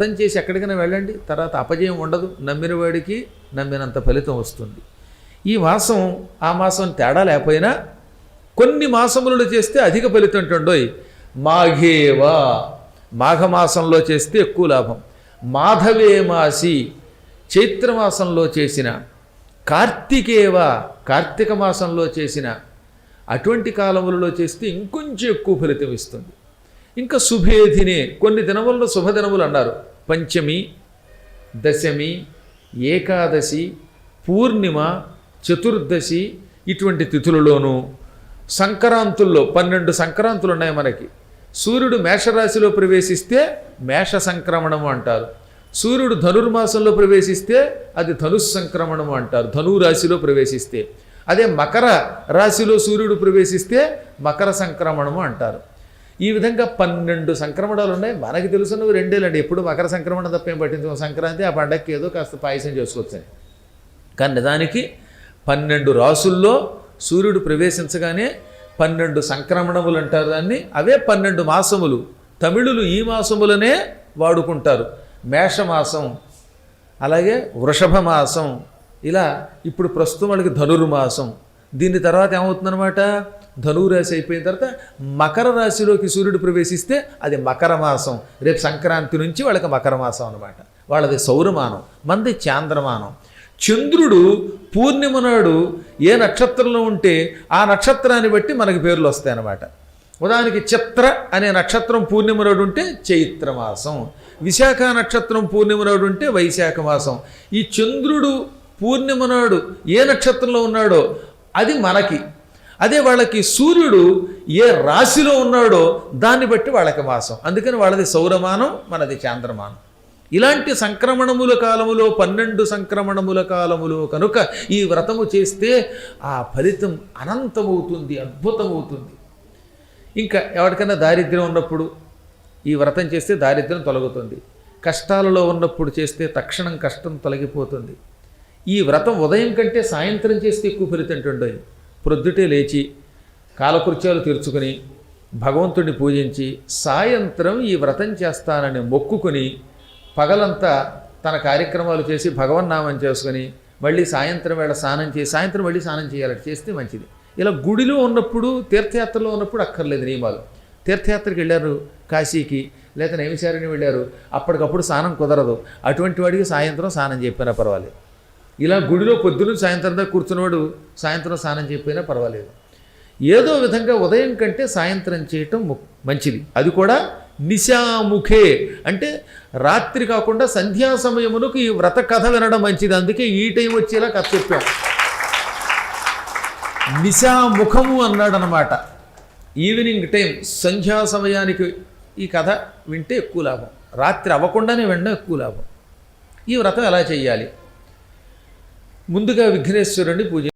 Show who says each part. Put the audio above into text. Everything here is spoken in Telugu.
Speaker 1: వ్రతం చేసి ఎక్కడికైనా వెళ్ళండి, తర్వాత అపజయం ఉండదు. నమ్మిన వాడికి నమ్మినంత ఫలితం వస్తుంది. ఈ మాసం ఆ మాసం తేడా లేకపోయినా కొన్ని మాసములలో చేస్తే అధిక ఫలితం ఉంటుండోయ్. మాఘేవా, మాఘమాసంలో చేస్తే ఎక్కువ లాభం. మాధవే మాసి, చైత్రమాసంలో చేసిన, కార్తికేవ, కార్తీక మాసంలో చేసిన, అటువంటి కాలములలో చేస్తే ఇంకొంచెం ఎక్కువ ఫలితం ఇస్తుంది. ఇంకా శుభేధినే, కొన్ని దినములను శుభదినములు అన్నారు. పంచమి, దశమి, ఏకాదశి, పూర్ణిమ, చతుర్దశి ఇటువంటి తిథులలోనూ, సంక్రాంతుల్లో 12 సంక్రాంతులు ఉన్నాయి మనకి. సూర్యుడు మేషరాశిలో ప్రవేశిస్తే మేష సంక్రమణము అంటారు. సూర్యుడు ధనుర్మాసంలో ప్రవేశిస్తే అది ధనుస్సంక్రమణము అంటారు, ధనురాశిలో ప్రవేశిస్తే. అదే మకర రాశిలో సూర్యుడు ప్రవేశిస్తే మకర సంక్రమణము అంటారు. ఈ విధంగా 12 సంక్రమణాలు ఉన్నాయి. మనకి తెలుసున్నవి రెండేలండి. ఎప్పుడు మకర సంక్రమణం తప్పేం పట్టించుకో, సంక్రాంతి ఆ పండగకి ఏదో కాస్త పాయసం చేసుకోవచ్చని. కానీ నిజానికి 12 రాసుల్లో సూర్యుడు ప్రవేశించగానే 12 సంక్రమణములు అంటారు దాన్ని. అవే 12 మాసములు. తమిళులు ఈ మాసములనే వాడుకుంటారు. మేషమాసం, అలాగే వృషభ మాసం, ఇలా ఇప్పుడు ప్రస్తుతం వాళ్ళకి ధనుర్మాసం. దీని తర్వాత ఏమవుతుందన్నమాట, ధనురాశి అయిపోయిన తర్వాత మకర రాశిలోకి సూర్యుడు ప్రవేశిస్తే అది మకర మాసం. రేపు సంక్రాంతి నుంచి వాళ్ళకి మకర మాసం అనమాట. వాళ్ళది సౌరమానం, మనది చాంద్రమానం. చంద్రుడు పూర్ణిమ నాడు ఏ నక్షత్రంలో ఉంటే ఆ నక్షత్రాన్ని బట్టి మనకి పేర్లు వస్తాయన్నమాట. ఉదాహరణకి చిత్ర అనే నక్షత్రం పూర్ణిమ నాడు ఉంటే చైత్రమాసం, విశాఖ నక్షత్రం పూర్ణిమ నాడు ఉంటే వైశాఖ మాసం. ఈ చంద్రుడు పూర్ణిమ నాడు ఏ నక్షత్రంలో ఉన్నాడో అది మనకి, అదే వాళ్ళకి సూర్యుడు ఏ రాశిలో ఉన్నాడో దాన్ని బట్టి వాళ్ళకి మాసం. అందుకని వాళ్ళది సౌరమానం, మనది చాంద్రమానం. ఇలాంటి సంక్రమణముల కాలములో 12 సంక్రమణముల కాలములో కనుక ఈ వ్రతము చేస్తే ఆ ఫలితం అనంతమవుతుంది, అద్భుతమవుతుంది. ఇంకా ఎవరికైనా దారిద్ర్యం ఉన్నప్పుడు ఈ వ్రతం చేస్తే దారిద్ర్యం తొలగుతుంది. కష్టాలలో ఉన్నప్పుడు చేస్తే తక్షణం కష్టం తొలగిపోతుంది. ఈ వ్రతం ఉదయం కంటే సాయంత్రం చేస్తే ఎక్కువ ఫలితం ఉంటుంది. ప్రొద్దుటే లేచి కాలకృత్యాలు తీర్చుకుని భగవంతుడిని పూజించి సాయంత్రం ఈ వ్రతం చేస్తానని మొక్కుకుని పగలంతా తన కార్యక్రమాలు చేసి భగవన్నామం చేసుకుని మళ్ళీ సాయంత్రం వేళ స్నానం చేసి సాయంత్రం మళ్ళీ స్నానం చేయాలి, చేస్తే మంచిది. ఇలా గుడిలో ఉన్నప్పుడు, తీర్థయాత్రలో ఉన్నప్పుడు అక్కర్లేదు నియమాలు. తీర్థయాత్రకి వెళ్ళారు కాశీకి, లేదా నైమిషారణ్యం వెళ్ళారు, అప్పటికప్పుడు స్నానం కుదరదు. అటువంటి వాడికి సాయంత్రం స్నానం చెప్పినా పర్వాలేదు. ఇలా గుడిలో పొద్దున్న సాయంత్రం దాకా కూర్చున్నవాడు సాయంత్రం స్నానం చెప్పినా పర్వాలేదు. ఏదో విధంగా ఉదయం కంటే సాయంత్రం చేయటం మంచిది. అది కూడా నిశాముఖే, అంటే రాత్రి కాకుండా సంధ్యా సమయమునకు ఈ వ్రత కథ వినడం మంచిది. అందుకే ఈ టైం వచ్చేలా కథ చెప్పాం. నిశాముఖము అన్నాడనమాట. ఈవినింగ్ టైం, సంధ్యా సమయానికి ఈ కథ వింటే ఎక్కువ లాభం. రాత్రి అవ్వకుండానే వినడం ఎక్కువ లాభం. ఈ వ్రతం ఎలా చేయాలి? ముందుగా విఘ్నేశ్వరుడిని పూజ